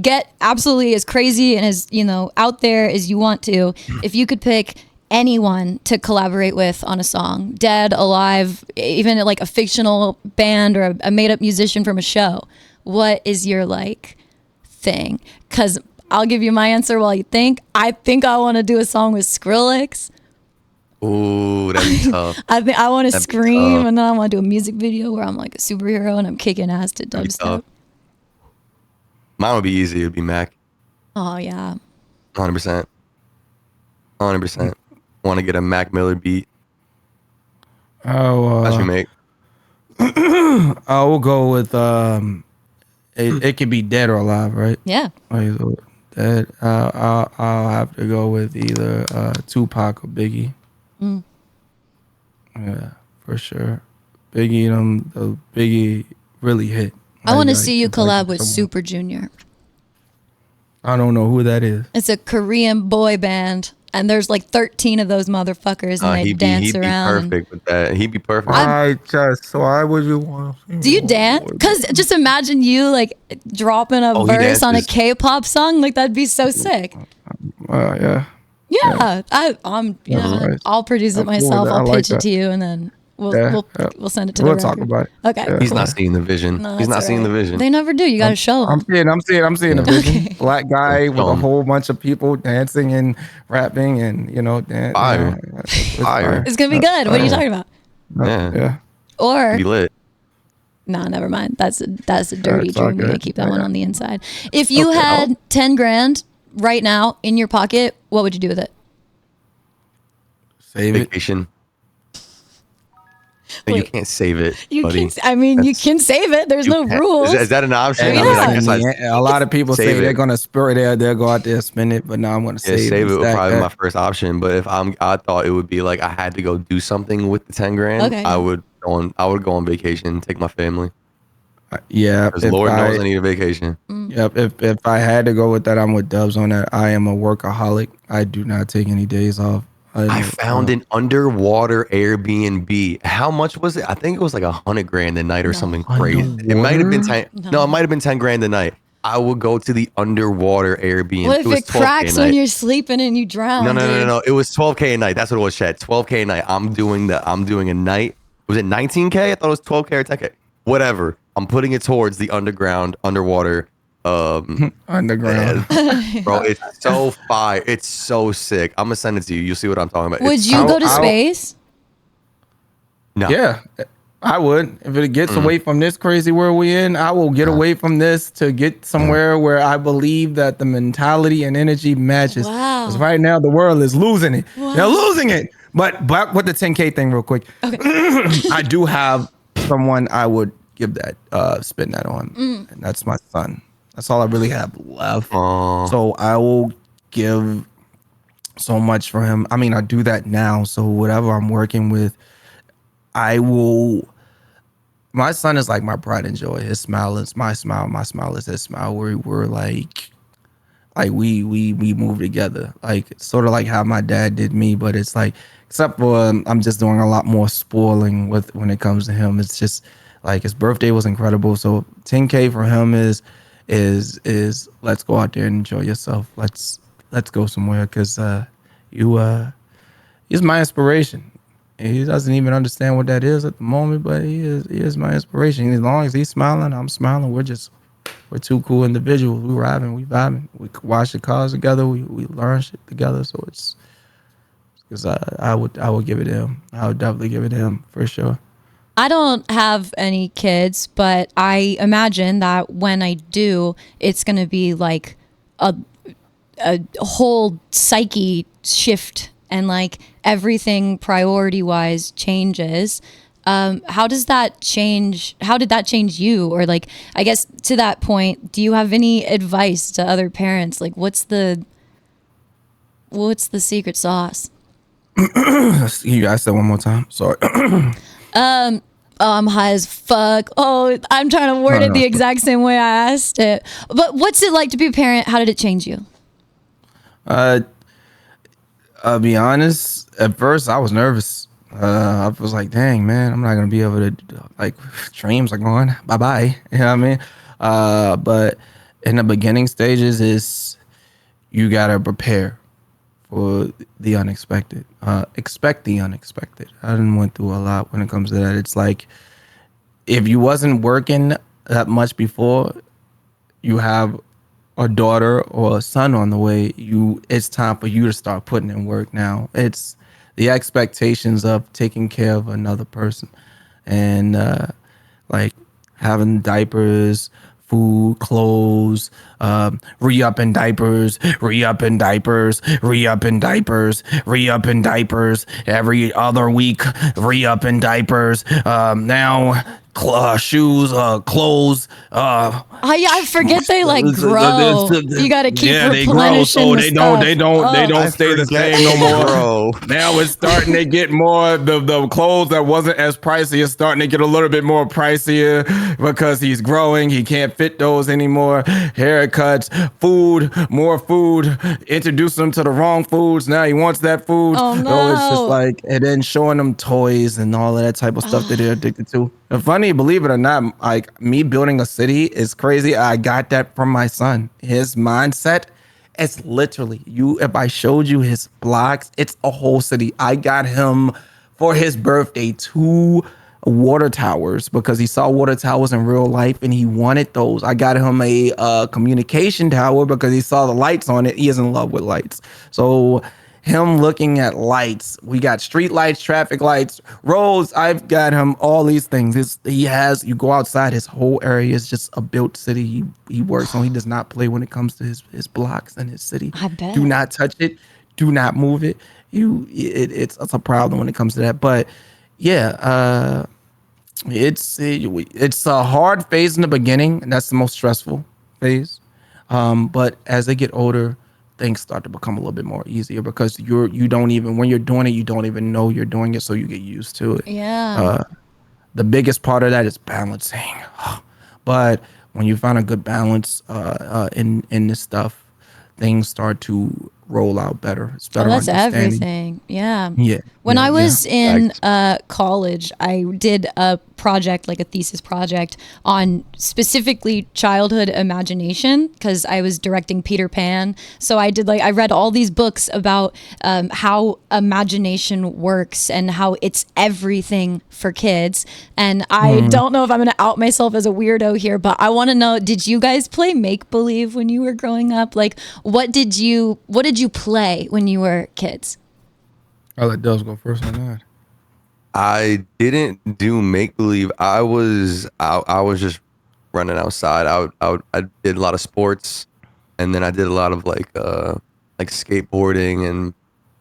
Get absolutely as crazy and as, you know, out there as you want to. If you could pick anyone to collaborate with on a song, dead, alive, even like a fictional band or a made up musician from a show, what is your like thing? Because I'll give you my answer while you think. I think I want to do a song with Skrillex. Ooh, that'd be tough. I think I want to That'd be scream, tough. and then I want to do a music video where I'm like a superhero and I'm kicking ass to That'd be dubstep. tough. Mine would be easy. It'd be Mac. Oh yeah. 100%. 100%. Want to get a Mac Miller beat? Oh, How'd you make? I will go with it could be dead or alive, right? Yeah. Dead. I'll have to go with either Tupac or Biggie. Yeah, for sure. Biggie really hit. I want to Like, see you it's like collab with someone- Super Junior. I don't know who that is. It's a Korean boy band, and there's like 13 of those motherfuckers, and they He'd dance be around. and- perfect with that. He'd be perfect. Why would you want to? Do you dance? Because just imagine you like dropping a he verse on a dances. K-pop song. Like that'd be so sick. Yeah. Yeah, I'm. You know, Nice. I'll produce it I'm cool with myself. that. I I'll like pitch it that. to you, and then we'll send it to We'll the talk record. about it. Okay, Yeah. He's cool. not seeing the vision. No, He's that's not seeing the all right. vision. They never do. You got to show I'm them. seeing the vision. Black guy with a Show 'em. whole bunch of people dancing and rapping and Fire. it's Fire. It's gonna be good. What are you talking about? Yeah. Or Be lit. no, never mind. That's a dirty It's all dream. You gotta good. keep that one Yeah. on the inside. If you had 10 grand right now in your pocket, what would you do with it? Save it. Vacation. You Wait. can't save it, You buddy. can. I mean, you That's- can save it. There's no can't- rules. Is that an option? And I mean, I Yeah. guess a lot of people say save they're it. gonna spur it. They'll go out there spend it, but no, I'm gonna Yeah, save it would stack probably be that. my first option. But if I thought it would be like I had to go do something with the 10 grand, Okay. I would go on vacation, take my family. Yeah, Because if Lord I, knows I need a vacation. yep. If I had to go with that, I'm with Dubs on that. I am a workaholic. I do not take any days off. I found an underwater Airbnb. How much was it? I think it was like 100 grand a night or something crazy. It might have been 10. No, it might have been 10 grand a night. I would go to the underwater Airbnb. What if was it 12K a cracks when night. you're sleeping and you drown? dude? No. It was 12K a night. That's what it was, Chad. 12K a night. I'm doing a night. Was it 19K? I thought it was 12K or 10K. Whatever. I'm putting it towards the underwater. underground. Bro, it's so fire. It's so sick. I'm gonna send it to you. You'll see what I'm talking about. Would It's you so- go to I'll- space? No. Yeah, I would. If it gets away from this crazy world we in, I will get away from this to get somewhere where I believe that the mentality and energy matches. Wow. 'Cause right now the world is losing it. Wow. They're losing it. But back with the 10K thing real quick. I do have someone I would give that spend that on. And that's my son. That's all I really have left. So I will give so much for him. I mean, I do that now. So whatever I'm working with, I will. My son is like my pride and joy. His smile is my smile. My smile is his smile. We're like we move together. Like sort of like how my dad did me, but it's like except for I'm just doing a lot more spoiling with when it comes to him. It's just like his birthday was incredible. So 10K for him is let's go out there and enjoy yourself. Let's go somewhere because he's my inspiration. He doesn't even understand what that is at the moment, but he is my inspiration. As long as he's smiling, I'm smiling. We're two cool individuals. We riding, we vibing. We wash the cars together. We learn shit together. So it's because I would give it to him. I would definitely give it to him for sure. I don't have any kids, but I imagine that when I do, it's going to be like a whole psyche shift and like everything priority wise changes. How does that change? How did that change you? Or like, I guess to that point, do you have any advice to other parents? Like what's the secret sauce? You guys said one more time. Sorry. Oh, I'm high as fuck. Oh, I'm trying to word it the exact same way I asked it. But what's it like to be a parent? How did it change you? I'll be honest. At first, I was nervous. I was like, "Dang, man, I'm not gonna be able to like dreams are gone. Bye bye." You know what I mean? But in the beginning stages, is you gotta prepare for the unexpected. Expect the unexpected. I done went through a lot when it comes to that. It's like if you wasn't working that much before, you have a daughter or a son on the way. It's time for you to start putting in work now. It's the expectations of taking care of another person, and like having diapers, food, clothes, re-up in diapers, re-up in diapers, re-up in diapers, re-up in diapers. Every other week, re-up in diapers. Now, shoes, clothes. Yeah, I forget they like grow. You got to keep Yeah, they grow, replenishing so the they don't, stuff. they don't, they Oh, don't I stay the forget same no they more. grow. Now it's starting to get more. The clothes that wasn't as pricey is starting to get a little bit more pricier because he's growing. He can't fit those anymore. Haircuts, food, more food. Introduce him to the wrong foods. Now he wants that food. Oh, Oh, it's just no. like, and then showing them toys and all of that type of stuff that they're addicted to. And funny, believe it or not, like me building a city is crazy. I got that from my son. His mindset, it's literally you. If I showed you his blocks, it's a whole city. I got him for his birthday 2 water towers because he saw water towers in real life and he wanted those. I got him a communication tower because he saw the lights on it. He is in love with lights. So him looking at lights, we got street lights, traffic lights, roads. I've got him all these things. You go outside, his whole area is just a built city. He works on. He does not play when it comes to his blocks and his city. I bet. Do not touch it. Do not move it. It's a problem when it comes to that. But yeah, it's a hard phase in the beginning, and that's the most stressful phase. But as they get older, things start to become a little bit more easier because you don't even, when you're doing it, you don't even know you're doing it, so you get used to it. Yeah. The biggest part of that is balancing. But when you find a good balance in this stuff, things start to roll out better. It's better That's understanding. everything. Yeah. Yeah. When yeah, I was yeah. in college, I did a project, like a thesis project on specifically childhood imagination because I was directing Peter Pan. So I read all these books about how imagination works and how it's everything for kids. And I don't know if I'm going to out myself as a weirdo here, but I want to know, did you guys play make believe when you were growing up? Like, what did you play when you were kids? I'll let Dubs go first on that. I didn't do make believe. I was just running outside. I did a lot of sports, and then I did a lot of like skateboarding and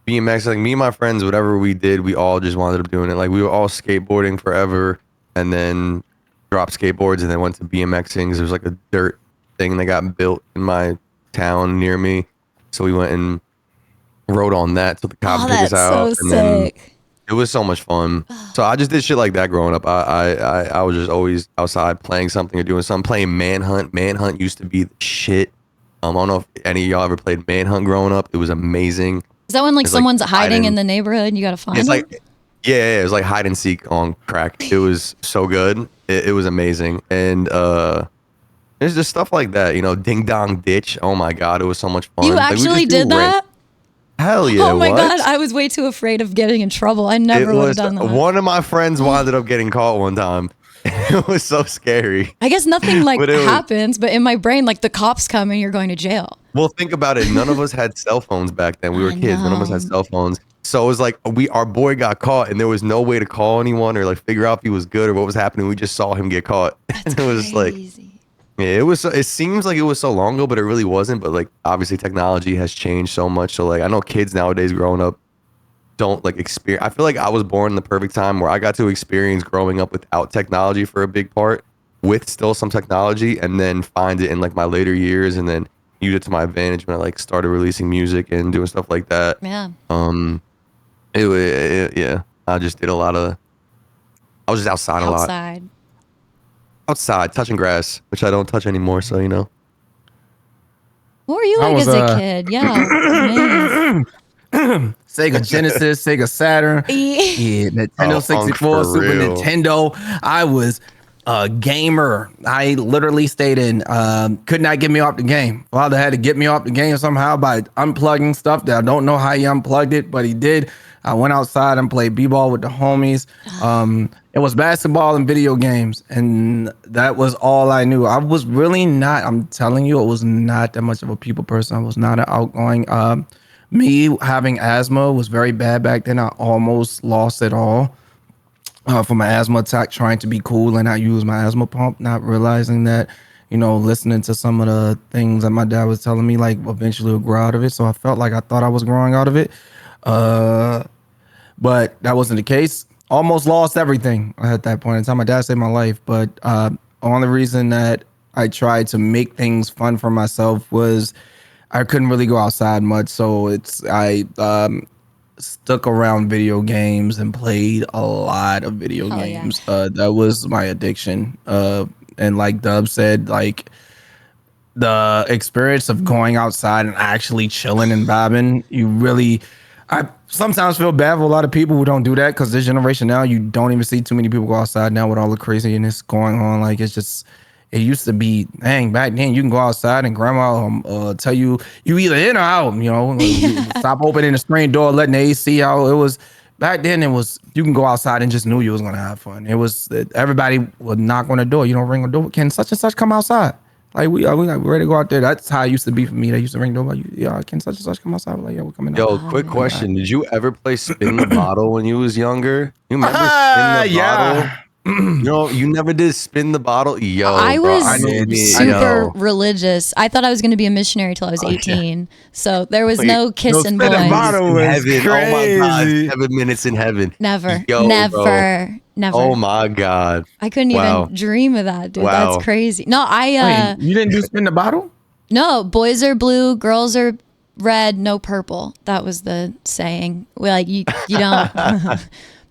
BMX. Like me and my friends, whatever we did, we all just wound up doing it. Like we were all skateboarding forever, and then dropped skateboards, and then went to BMXing. There was like a dirt thing that got built in my town near me, so we went and rode on that till the cops took us out. So and then sick. it was so much fun. So I just did shit like that growing up. I was just always outside playing something or doing something. Playing Manhunt. Manhunt used to be the shit. I don't know if any of y'all ever played Manhunt growing up. It was amazing. Is that when like It's someone's like hiding hiding- in the neighborhood and you got to find It's them? like yeah, it was like hide and seek on crack. It was so good. It was amazing. And there's just stuff like that, Ding Dong Ditch. Oh my god, it was so much fun. You Like, we actually just do did that? Hell yeah. Oh my what? God. I was way too afraid of getting in trouble. I never It would have was done that. one of my friends wound up getting caught one time. It was so scary. I guess nothing like But it was- happens, but in my brain, like the cops come and you're going to jail. Well, think about it. None of us had cell phones back then. We were I kids. None of us had know. cell phones. So it was like our boy got caught, and there was no way to call anyone or like figure out if he was good or what was happening. We just saw him get caught. That's And it was like, crazy. yeah, it was. It seems like it was so long ago, but it really wasn't. But like, obviously, technology has changed so much. So like, I know kids nowadays growing up don't like experience. I feel like I was born in the perfect time where I got to experience growing up without technology for a big part, with still some technology, and then find it in like my later years, and then use it to my advantage when I like started releasing music and doing stuff like that. Yeah. Yeah, I just did a lot of. I was just outside a lot. Outside. Outside, touching grass, which I don't touch anymore. So What were you I like was, as a kid? Yeah. Man. Sega Genesis, Sega Saturn, yeah, Nintendo Oh, 64, for Super real. Nintendo. I was a gamer. I literally stayed in. Could not get me off the game. Father had to get me off the game somehow by unplugging stuff that I don't know how he unplugged it, but he did. I went outside and played b-ball with the homies. It was basketball and video games, and that was all I knew. I was really not. I'm telling you, I was not that much of a people person. I was not an outgoing. Me having asthma was very bad back then. I almost lost it all from an asthma attack, trying to be cool and not use my asthma pump, not realizing that listening to some of the things that my dad was telling me, like eventually would grow out of it. So I felt like I thought I was growing out of it. But that wasn't the case. Almost lost everything at that point in time. My dad saved my life, but only reason that I tried to make things fun for myself was I couldn't really go outside much. So I stuck around video games and played a lot of video Hell yeah. games. That was my addiction. And like Dub said, like the experience of going outside and actually chilling and vibing, I sometimes feel bad for a lot of people who don't do that, because this generation now, you don't even see too many people go outside now with all the craziness going on. Like it used to be, dang, back then you can go outside and grandma tell you either in or out, stop opening the screen door, letting the AC out. It was back then. It was, you can go outside and just knew you was gonna have fun. It was everybody would knock on the door. Ring the door. Can such and such come outside? Like we like ready to go out there. That's how it used to be for me. They used to ring the door. Like, yeah, can such and such come outside? Like, yeah, we're coming out. Yo, quick question. Did you ever play Spin the Bottle when you was younger? You remember Spin the Bottle? You never did Spin the Bottle? Yo, I bro, was super religious. I thought I was going to be a missionary till I was 18. So there was no kissing boys. Bottle was heaven. crazy. Oh my God, 7 minutes in heaven. Never. Yo, never. Bro. Never. Oh my God. I couldn't even dream of that, dude. Wow. That's crazy. No, Wait, you didn't do Spin the Bottle? No, boys are blue, girls are red, no purple. That was the saying. Like you don't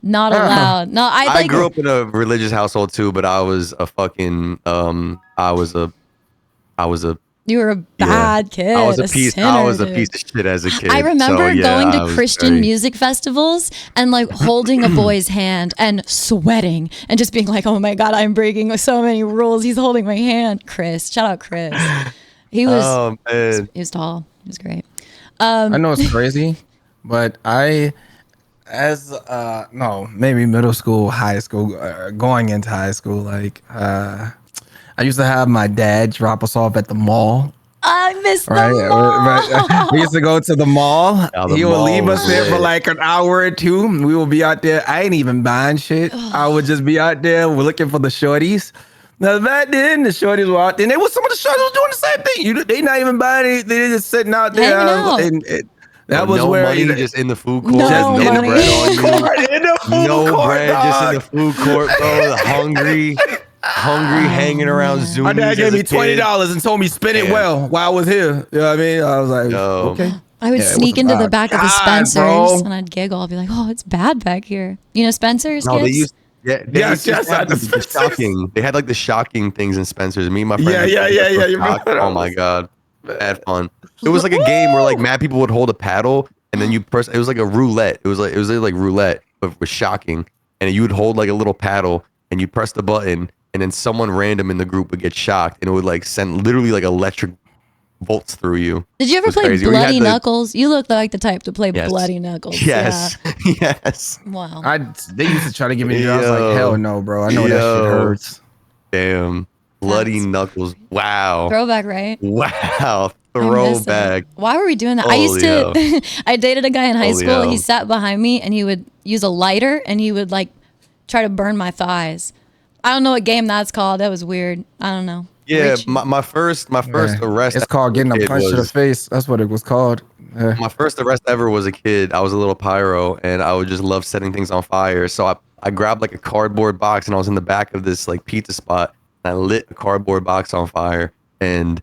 not allowed. No, I grew up in a religious household too, but I was a fucking you were a bad kid. I was a piece of shit as a kid. I remember going to Christian music. music festivals and like holding a boy's hand and sweating and just being like, oh my God, I'm breaking so many rules. He's holding my hand. Chris, shout out Chris. He was, he was tall. He was great. I know it's crazy, but maybe middle school, high school, going into high school, like, I used to have my dad drop us off at the mall. I miss the mall. We used to go to the mall. He would leave us there for like an hour or two. We would be out there. I ain't even buying shit. I would just be out there. We're looking for the shorties. Now back then, the shorties were out there. And there was some of the shorties was doing the same thing. They not even buying anything. They just sitting out there. That was no where money, just in the food court. No just money. No bread just in the food court, bro. Hungry, hanging around Zoomies. My dad gave me $20 and told me spend it well while I was here. You know what I mean? I was like, okay. I would sneak into the back of the Spencer's and I'd giggle. I'd be like, oh, it's bad back here. You know Spencer's, no, kids? Shocking. They had like the shocking things in Spencer's. Me and my friend. Yeah. Oh my God. Bad fun. It was like a game where like mad people would hold a paddle and then it was like a roulette. It was like roulette, but with shocking. And you would hold like a little paddle and you press the button. And then someone random in the group would get shocked, and it would like send literally like electric bolts through you. Did you ever play Bloody Knuckles? You look like the type to play Bloody Knuckles. Yes, yeah. Yes. Wow. They used to try to give me. I was like, hell no, bro. I know that shit hurts. Damn, Bloody Knuckles. Wow. Throwback, right? Wow. Throwback. Why were we doing that? I used to. I dated a guy in high school. He sat behind me, and he would use a lighter, and he would like try to burn my thighs. I don't know what game that's called. That was weird. I don't know. Yeah, my first arrest. It's called getting a punch to the face. That's what it was called. My first arrest ever was a kid. I was a little pyro, and I would just love setting things on fire. So I grabbed like a cardboard box, and I was in the back of this like pizza spot, and I lit a cardboard box on fire, and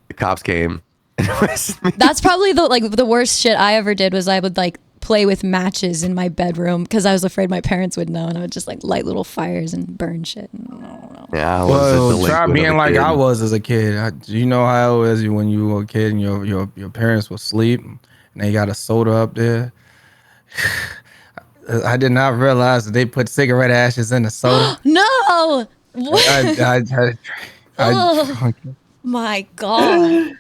the cops came and arrested me. That's probably the worst shit I ever did. Was I would like play with matches in my bedroom because I was afraid my parents would know, and I would just like light little fires and burn shit. Yeah, try being like I was as a kid. You know how it was when you were a kid and your parents would sleep and they got a soda up there. I did not realize that they put cigarette ashes in the soda. No. My God.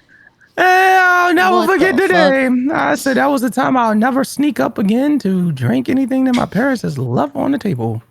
I'll never forget the day. I said that was the time I'll never sneak up again to drink anything that my parents has left on the table.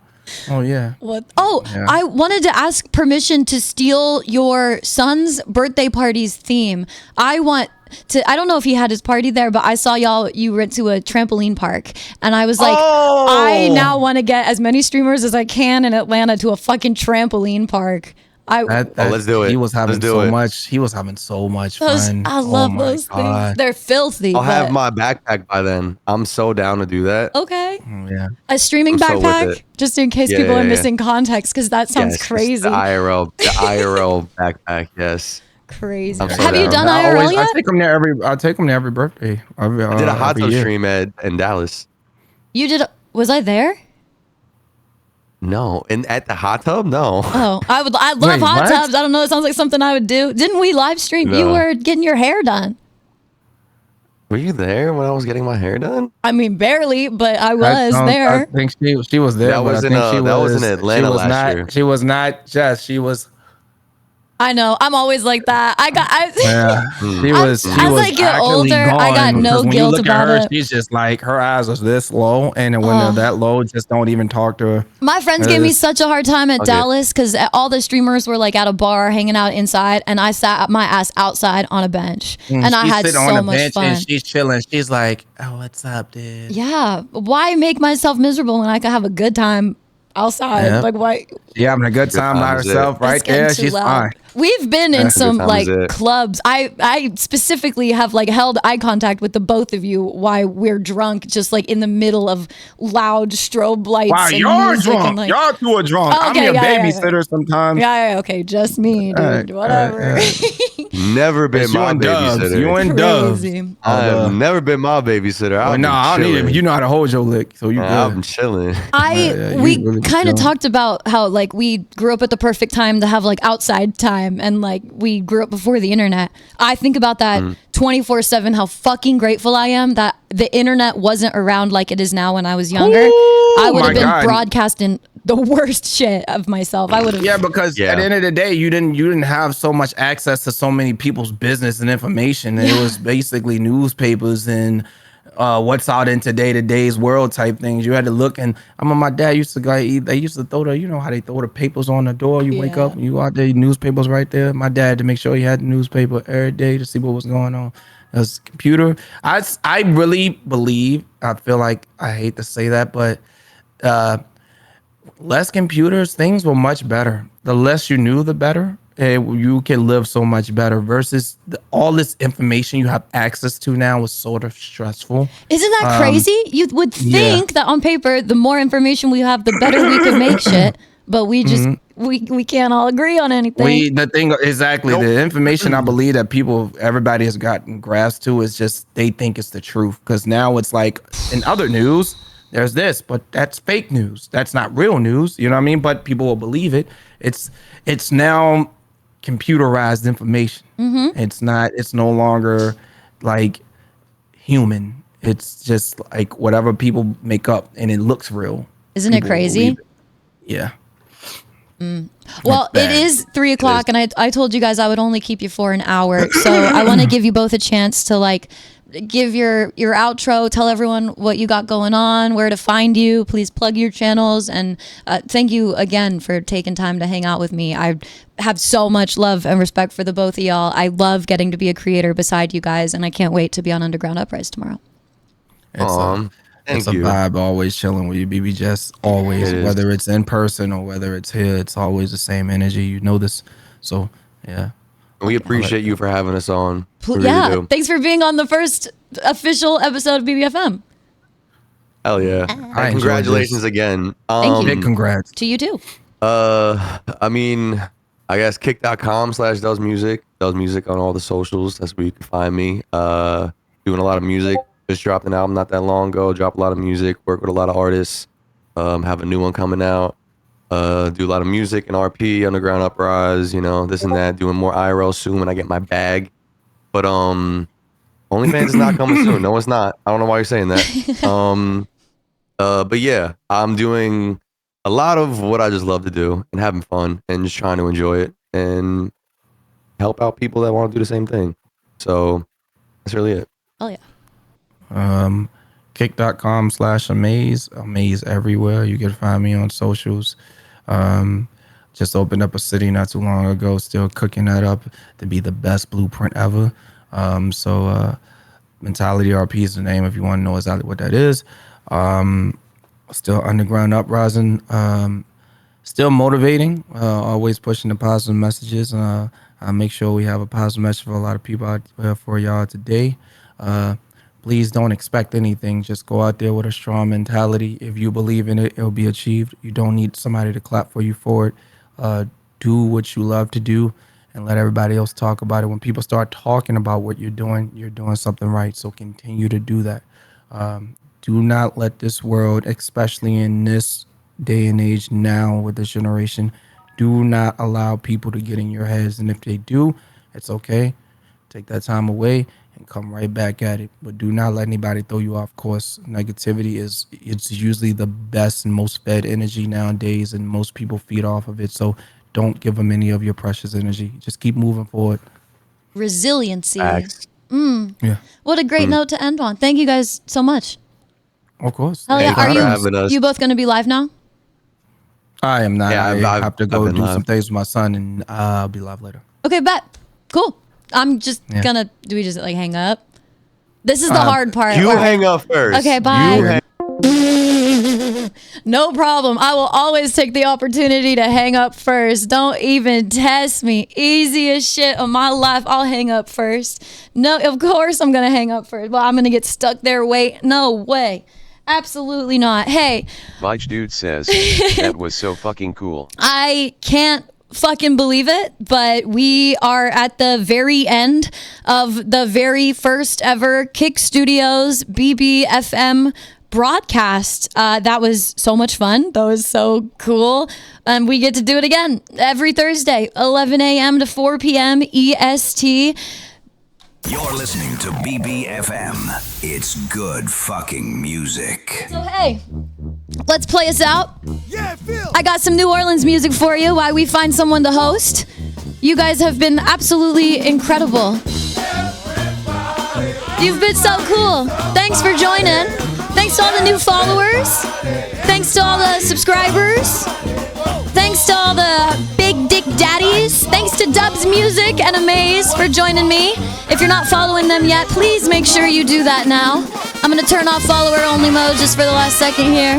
Oh yeah. What? Oh, yeah. I wanted to ask permission to steal your son's birthday party's theme. I don't know if he had his party there, but I saw you went to a trampoline park, and I was like, I now want to get as many streamers as I can in Atlanta to a fucking trampoline park. let's do it. He was having Let's do so it. much. He was having so much fun. I Oh love my those things. god. They're filthy. I'll have but my backpack by then. I'm so down to do that. okay. Yeah. A streaming I'm so with backpack, it. just in case Yeah, people yeah, are yeah. missing context, because that sounds Yes, crazy. the IRL backpack. Yes. Crazy. I'm so Have you down. done IRL yet? I take him to every birthday. I did a hot every tub year. stream in Dallas. You did. Was I there? No, and at the hot tub, no. Oh, I love Wait, hot what? tubs. I don't know. It sounds like something I would do. Didn't we live stream? You No. were getting your hair done. Were you there when I was getting my hair done? I mean, barely, but I was I there. think she was there, That but was I in, think she that was in was Atlanta she was last not, year. She was not just. She was. I know. I'm always like that. Yeah, she was. She as was I get actually older, I got gone, no because when guilt you look about at her, it. she's just like, her eyes was this low, and when they're that low, just don't even talk to her. My friends gave me such a hard time at Okay. Dallas because all the streamers were like at a bar hanging out inside, and I sat my ass outside on a bench, and I She's had sitting on so the much bench fun. and she's chilling. She's like, "Oh, what's up, dude?" Yeah, why make myself miserable when I can have a good time outside? Yeah. Like, why? She having a good time by time is it. herself right It's getting there. too She's loud. fine. We've been in some time like is it. clubs. I specifically have like held eye contact with the both of you while we're drunk, just like in the middle of loud strobe lights. Wow, and you're music drunk. And, like, Y'all two are drunk. Oh, I'm okay, your yeah, babysitter sometimes. yeah, okay, just me, dude. Alright, Whatever. alright, Never been It's you my and Dubs. babysitter. You and Dubs. Crazy. I've never been my babysitter. Well, I've no, been I don't need it. chilling. But you know how to hold your lick, so you I've good. been chilling. you We really kind of chill. talked about how like we grew up at the perfect time to have like outside time, and like we grew up before the internet. I think about that 24/7, how fucking grateful I am that the internet wasn't around like it is now when I was younger. I would my have been God. broadcasting the worst shit of myself. I would have. Yeah, because Yeah. at the end of the day, you didn't have so much access to so many people's business and information. And It was basically newspapers and what's out in today's world type things. You had to look, and I mean, my dad used to go. They used to throw you know how they throw the papers on the door. You wake Yeah. up, and you out there, newspapers right there. My dad had to make sure he had the newspaper every day to see what was going on. His computer. I really believe. I feel like I hate to say that, but. Less computers, things were much better. The less you knew, the better. You can live so much better versus all this information you have access to now is sort of stressful. Isn't that crazy? You would think that on paper, the more information we have, the better we could make shit. But we just we can't all agree on anything. The information I believe that everybody has gotten grasp to is just they think it's the truth. Because now it's like in other news, there's this, but that's fake news. That's not real news. You know what I mean? But people will believe it. It's now computerized information. It's no longer like human. It's just like whatever people make up and it looks real. Isn't it People will crazy? believe it. Yeah. Well, it bad. is 3:00, and I told you guys I would only keep you for an hour. So I want to give you both a chance to like give your outro, tell everyone what you got going on, where to find you. Please plug your channels, and thank you again for taking time to hang out with me. I have so much love and respect for the both of y'all. I love getting to be a creator beside you guys, and I can't wait to be on Underground Uprise tomorrow. It's a Thank you. vibe always chilling with you, BB. Just always, It is. whether it's in person or whether it's here, it's always the same energy. You know this. So, yeah. We appreciate you for having us on. We really Yeah, do. thanks for being on the first official episode of BBFM. Hell yeah. I And enjoyed congratulations this. again. Thank you. Big congrats. To you too. I mean, I guess kick.com/Dubzmusic. Dubzmusic on all the socials. That's where you can find me. Doing a lot of music. Just dropped an album not that long ago. Dropped a lot of music. Work with a lot of artists. Have a new one coming out. Do a lot of music and RP, Underground Uprise, you know, this and that. Doing more IRL soon when I get my bag. But OnlyFans is not coming soon. No, it's not. I don't know why you're saying that. But yeah, I'm doing a lot of what I just love to do and having fun and just trying to enjoy it and help out people that want to do the same thing. So that's really it. Oh yeah. Kick.com/Uhmaayyze. Uhmaayyze everywhere. You can find me on socials. Just opened up a city not too long ago. Still cooking that up to be the best blueprint ever. Mentality RP is the name if you want to know exactly what that is. Still Underground Uprising. still motivating, always pushing the positive messages. I make sure we have a positive message for a lot of people out for y'all today. Please don't expect anything. Just go out there with a strong mentality. If you believe in it, it'll be achieved. You don't need somebody to clap for you for it. Do what you love to do and let everybody else talk about it. When people start talking about what you're doing something right. So continue to do that. Do not let this world, especially in this day and age now with this generation, do not allow people to get in your heads. And if they do, it's okay. Take that time away and come right back at it. But do not let anybody throw you off course. Negativity it's usually the best and most fed energy nowadays, and most people feed off of it. So don't give them any of your precious energy. Just keep moving forward. Resiliency. Facts. Yeah, What a great note to end on. Thank you guys so much. of course. Hell yeah. Thanks Are for having us. you both going to be live now? I am not. Yeah, I I've have to go been do live. some things with my son, and I'll be live later. Okay, bet. Cool. I'm just Yeah. gonna. Do we just like hang up? This is the hard part. You Or- hang up first. Okay, bye. You hang- No problem. I will always take the opportunity to hang up first. Don't even test me. Easiest shit of my life. I'll hang up first. No, of course I'm gonna hang up first. Well, I'm gonna get stuck there. Wait, no way. Absolutely not. Hey, Vige Dude says, that was so fucking cool. I can't fucking believe it, but we are at the very end of the very first ever Kick Studios BBFM broadcast. That was so much fun. That was so cool. And we get to do it again every Thursday, 11 a.m. to 4 p.m. EST. You're listening to BBFM. It's good fucking music. So hey, let's play us out. I got some New Orleans music for you while we find someone to host. You guys have been absolutely incredible. You've been so cool. Thanks for joining. Thanks to all the new followers. Thanks to all the subscribers. Thanks to all the big dick daddies. Thanks to Dubzmusic and Uhmaayyze for joining me. If you're not following them yet, please make sure you do that now. I'm gonna turn off follower only mode just for the last second here.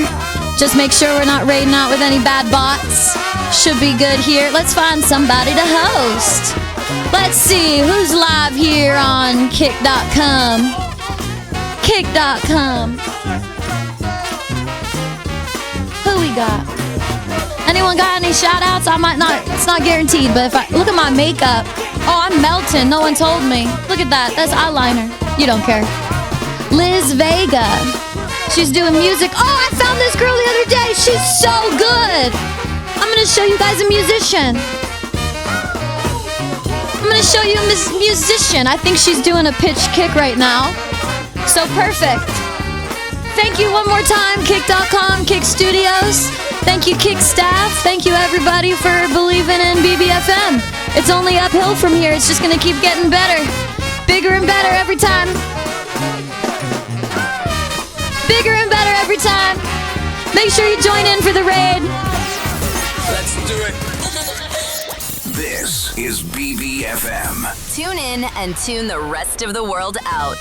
Just make sure we're not raiding out with any bad bots. Should be good here. Let's find somebody to host. Let's see who's live here on kick.com. Kick.com. Who we got? Anyone got any shout outs? I might not, it's not guaranteed, but if I look at my makeup, oh, I'm melting. No one told me. Look at that. That's eyeliner. You don't care. Liz Vega. She's doing music. Oh, I found this girl the other day. She's so good. I'm going to show you guys a musician. I'm going to show you a musician. I think she's doing a pitch kick right now. So perfect. Thank you one more time, Kick.com, Kick Studios. Thank you, Kick staff. Thank you, everybody, for believing in BBFM. It's only uphill from here. It's just going to keep getting better. Bigger and better every time. Bigger and better every time. Make sure you join in for the raid. Let's do it. This is BBFM. Tune in and tune the rest of the world out.